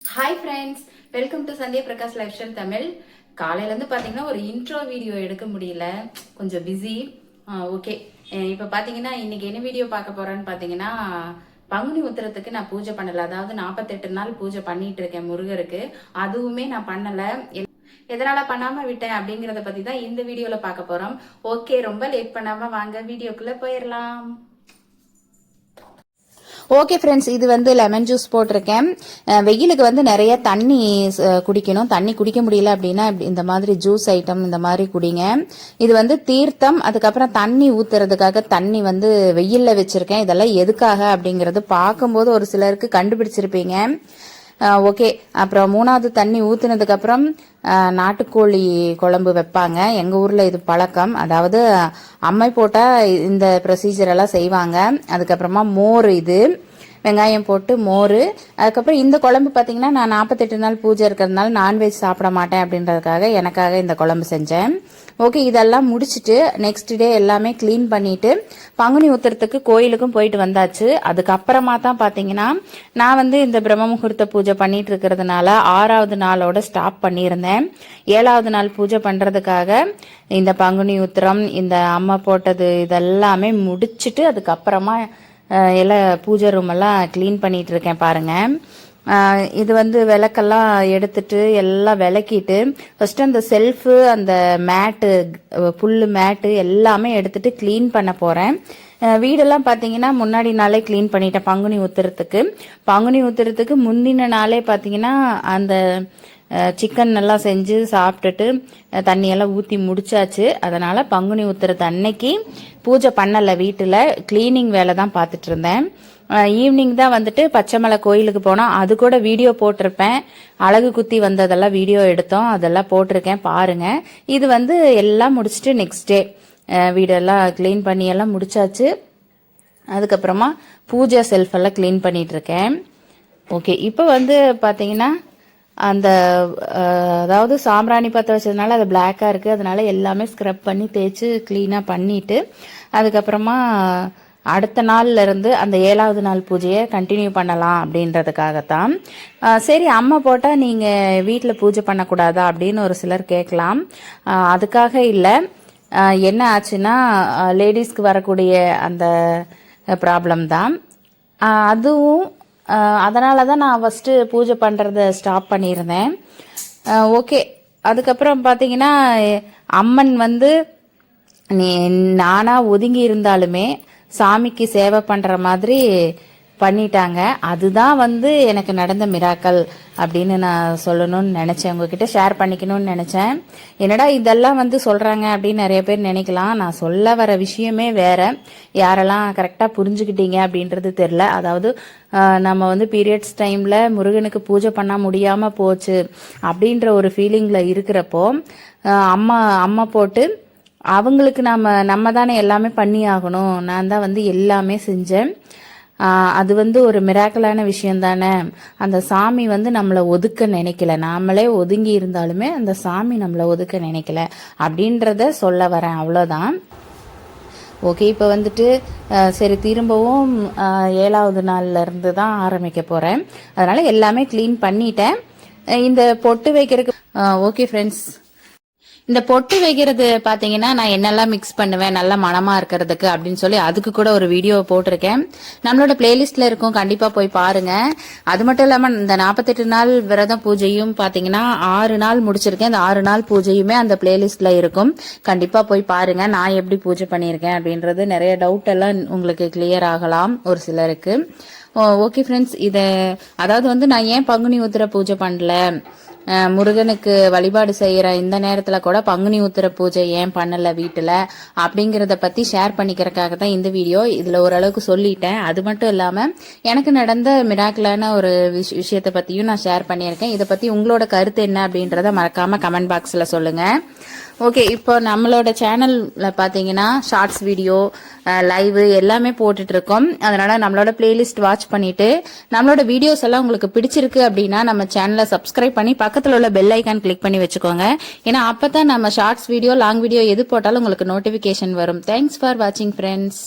Hi friends, welcome to Sandhya Prakash life style Tamil. காலையிலேருந்து பார்த்தீங்கன்னா ஒரு இன்ட்ரோ வீடியோ எடுக்க முடியல, கொஞ்சம் பிஸி. ஓகே, இப்போ பார்த்தீங்கன்னா இன்னைக்கு என்ன வீடியோ பார்க்க போகிறேன்னு பார்த்தீங்கன்னா, பங்குனி உத்திரத்துக்கு நான் பூஜை பண்ணலை. அதாவது 48 நாள் பூஜை பண்ணிட்டு இருக்கேன் முருகருக்கு. அதுவுமே நான் பண்ணலை. எதனால பண்ணாம விட்டேன் அப்படிங்கிறத பற்றி தான் இந்த வீடியோவில் பார்க்க போகிறோம். ஓகே, ரொம்ப லேட் பண்ணாமல் வாங்க வீடியோக்குள்ளே போயிடலாம். ஓகே ஃப்ரெண்ட்ஸ், இது வந்து லெமன் ஜூஸ் போட்டிருக்கேன். வெயிலுக்கு வந்து நிறைய தண்ணி குடிக்கணும். தண்ணி குடிக்க முடியல அப்படின்னா இந்த மாதிரி ஜூஸ் ஐட்டம் இந்த மாதிரி குடிங்க. இது வந்து தீர்த்தம். அதுக்கப்புறம் தண்ணி ஊத்துறதுக்காக தண்ணி வந்து வெயில்ல வச்சிருக்கேன். இதெல்லாம் எதுக்காக அப்படிங்கறது பார்க்கும்போது ஒரு சிலருக்கு கண்டுபிடிச்சிருப்பீங்க. ஓகே, அப்புறம் 3வது தண்ணி ஊத்துனதுக்கு அப்புறம் நாட்டுக்கோழி குழம்பு வைப்பாங்க. எங்க ஊர்ல இது பழக்கம். அதாவது அம்மை போட்டா இந்த ப்ரொசீஜர் எல்லாம் செய்வாங்க. அதுக்கப்புறமா மோர், இது வெங்காயம் போட்டு மோர். அதுக்கப்புறம் இந்த குழம்பு பார்த்தீங்கன்னா நான் 48 நாள் பூஜை இருக்கிறதுனால நான்வெஜ் சாப்பிட மாட்டேன் அப்படின்றதுக்காக எனக்காக இந்த குழம்பு செஞ்சேன். ஓகே, இதெல்லாம் முடிச்சுட்டு நெக்ஸ்ட் டே எல்லாமே கிளீன் பண்ணிட்டு பங்குனி உத்திரத்துக்கு கோயிலுக்கும் போயிட்டு வந்தாச்சு. அதுக்கப்புறமா தான் பார்த்தீங்கன்னா நான் வந்து இந்த பிரம்ம முகூர்த்த பூஜை பண்ணிட்டு இருக்கிறதுனால 6வது நாளோட ஸ்டாப் பண்ணியிருந்தேன். 7வது நாள் பூஜை பண்றதுக்காக இந்த பங்குனி உத்திரம், இந்த அம்மா போட்டது இதெல்லாமே முடிச்சுட்டு அதுக்கப்புறமா எல்லாம் பூஜை ரூம் எல்லாம் கிளீன் பண்ணிட்டு இருக்கேன் பாருங்க. இது வந்து விளக்கெல்லாம் எடுத்துட்டு எல்லாம் விளக்கிட்டு ஃபர்ஸ்ட் அந்த செல்ஃபு, அந்த மேட்டு, புல்லு மேட்டு எல்லாமே எடுத்துட்டு கிளீன் பண்ண போறேன். வீடெல்லாம் பார்த்தீங்கன்னா முன்னாடி நாளே கிளீன் பண்ணிட்டேன். பங்குனி உத்திரத்துக்கு முந்தின நாளே பார்த்தீங்கன்னா அந்த சிக்கன் நல்லா செஞ்சு சாப்பிட்டுட்டு தண்ணியெல்லாம் ஊற்றி முடிச்சாச்சு. அதனால பங்குனி உத்திரத்து அன்னைக்கு பூஜை பண்ணலை. வீட்டில் கிளீனிங் வேலை தான் பார்த்துட்டு இருந்தேன். ஈவினிங் தான் வந்துட்டு பச்சைமலை கோயிலுக்கு போனோம். அது கூட வீடியோ போட்டிருப்பேன். அழகு குத்தி வந்ததெல்லாம் வீடியோ எடுத்தோம், அதெல்லாம் போட்டிருக்கேன் பாருங்க. இது வந்து எல்லாம் முடிச்சுட்டு நெக்ஸ்ட் டே வீடெல்லாம் கிளீன் பண்ணி எல்லாம் முடிச்சாச்சு. அதுக்கப்புறமா பூஜை செல்ஃப் எல்லாம் கிளீன் பண்ணிட்டு இருக்கேன். ஓகே, இப்போ வந்து பார்த்தீங்கன்னா அந்த அதாவது சாம்பிராணி பற்ற வச்சதுனால அது பிளாக்காக இருக்குது. அதனால எல்லாமே ஸ்க்ரப் பண்ணி தேய்ச்சி க்ளீனாக பண்ணிட்டு அதுக்கப்புறமா அடுத்த நாள்ல இருந்து அந்த 7வது நாள் பூஜையை கண்டினியூ பண்ணலாம் அப்படின்றதுக்காகத்தான். சரி, அம்மா போட்டால் நீங்கள் வீட்டில் பூஜை பண்ணக்கூடாதா அப்படின்னு ஒரு சிலர் கேட்கலாம். அதுக்காக இல்லை. என்ன ஆச்சுன்னா லேடிஸ்க்கு வரக்கூடிய அந்த ப்ராப்ளம் தான் அதுவும். அதனால தான் நான் ஃபஸ்ட்டு பூஜை பண்ணுறத ஸ்டாப் பண்ணியிருந்தேன். ஓகே, அதுக்கப்புறம் பார்த்தீங்கன்னா அம்மன் வந்து நானாக ஒதுங்கி இருந்தாலுமே சாமிக்கு சேவை பண்ணுற மாதிரி பண்ணிட்டாங்க. அதுதான் வந்து எனக்கு நடந்த மிராக்கல் அப்படின்னு நான் சொல்லணும்னு நினச்சேன், உங்ககிட்ட ஷேர் பண்ணிக்கணும்னு நினச்சேன். என்னடா இதெல்லாம் வந்து சொல்கிறாங்க அப்படின்னு நிறைய பேர் நினைக்கலாம். நான் சொல்ல வர விஷயமே வேற. யாரெல்லாம் கரெக்டாக புரிஞ்சுக்கிட்டீங்க அப்படின்றது தெரில. அதாவது நம்ம வந்து பீரியட்ஸ் டைமில் முருகனுக்கு பூஜை பண்ண முடியாமல் போச்சு அப்படின்ற ஒரு ஃபீலிங்கில் இருக்கிறப்போ அம்மா போட்டு அவங்களுக்கு நம்ம தானே எல்லாமே பண்ணி ஆகணும். நான் தான் வந்து எல்லாமே செஞ்சேன். அது வந்து ஒரு மிராக்கலான விஷயம் தானே. அந்த சாமி வந்து நம்மளை ஒதுக்க நினைக்கல. நாமளே ஒதுங்கி இருந்தாலுமே அந்த சாமி நம்மளை ஒதுக்க நினைக்கல அப்படின்றத சொல்ல வரேன், அவ்வளோதான். ஓகே, இப்போ வந்துட்டு சரி, திரும்பவும் 7வது நாள்ல இருந்து தான் ஆரம்பிக்க போகிறேன். அதனால எல்லாமே க்ளீன் பண்ணிட்டேன். இந்த பொட்டு வைக்கிறதுக்கு ஓகே ஃப்ரெண்ட்ஸ், இந்த பொட்டு வைக்கிறது பார்த்தீங்கன்னா நான் என்னெல்லாம் மிக்ஸ் பண்ணுவேன் நல்லா மனமா இருக்கிறதுக்கு அப்படின்னு சொல்லி அதுக்கு கூட ஒரு வீடியோ போட்டிருக்கேன். நம்மளோட பிளேலிஸ்ட்ல இருக்கும், கண்டிப்பா போய் பாருங்க. அது மட்டும் இல்லாம இந்த 48 நாள் விரதம் பூஜையும் பார்த்தீங்கன்னா 6 நாள் முடிச்சிருக்கேன். இந்த 6 நாள் பூஜையுமே அந்த பிளேலிஸ்ட்ல இருக்கும், கண்டிப்பா போய் பாருங்க. நான் எப்படி பூஜை பண்ணியிருக்கேன் அப்படின்றது நிறைய டவுட் எல்லாம் உங்களுக்கு கிளியர் ஆகலாம் ஒரு சிலருக்கு. ஓகே ஃப்ரெண்ட்ஸ், அதாவது வந்து நான் ஏன் பங்குனி உத்திர பூஜை பண்ணல, முருகனுக்கு வழிபாடு செய்யற இந்த நேரத்துல கூட பங்குனி உத்திர பூஜை ஏன் பண்ணல வீட்டுல அப்படிங்கறத பத்தி ஷேர் பண்ணிக்கிறதுக்காக தான் இந்த வீடியோ. இதுல ஓரளவுக்கு சொல்லிட்டேன். அது மட்டும் இல்லாம எனக்கு நடந்த மிராக்கலான ஒரு விஷயத்தை பத்தியும் நான் ஷேர் பண்ணியிருக்கேன். இதை பத்தி உங்களோட கருத்து என்ன அப்படின்றத மறக்காம கமெண்ட் பாக்ஸ்ல சொல்லுங்க. ஓகே, இப்போ நம்மளோட சேனல்ல பாத்தீங்கன்னா ஷார்ட்ஸ் வீடியோ, லைவ் எல்லாமே போட்டுட்டு இருக்கோம். அதனால நம்மளோட பிளேலிஸ்ட் வாட்ச் பண்ணிட்டு நம்மளோட வீடியோஸ் எல்லாம் உங்களுக்கு பிடிச்சிருக்கு அப்படின்னா நம்ம சேனலை சப்ஸ்கிரைப் பண்ணி பக்கத்துல உள்ள பெல் ஐக்கான் கிளிக் பண்ணி வச்சுக்கோங்க. ஏன்னா அப்பதான் நம்ம ஷார்ட்ஸ் வீடியோ, லாங் வீடியோ எது போட்டாலும் உங்களுக்கு நோட்டிபிகேஷன் வரும். தேங்க்ஸ் ஃபார் வாட்சிங் ஃப்ரெண்ட்ஸ்.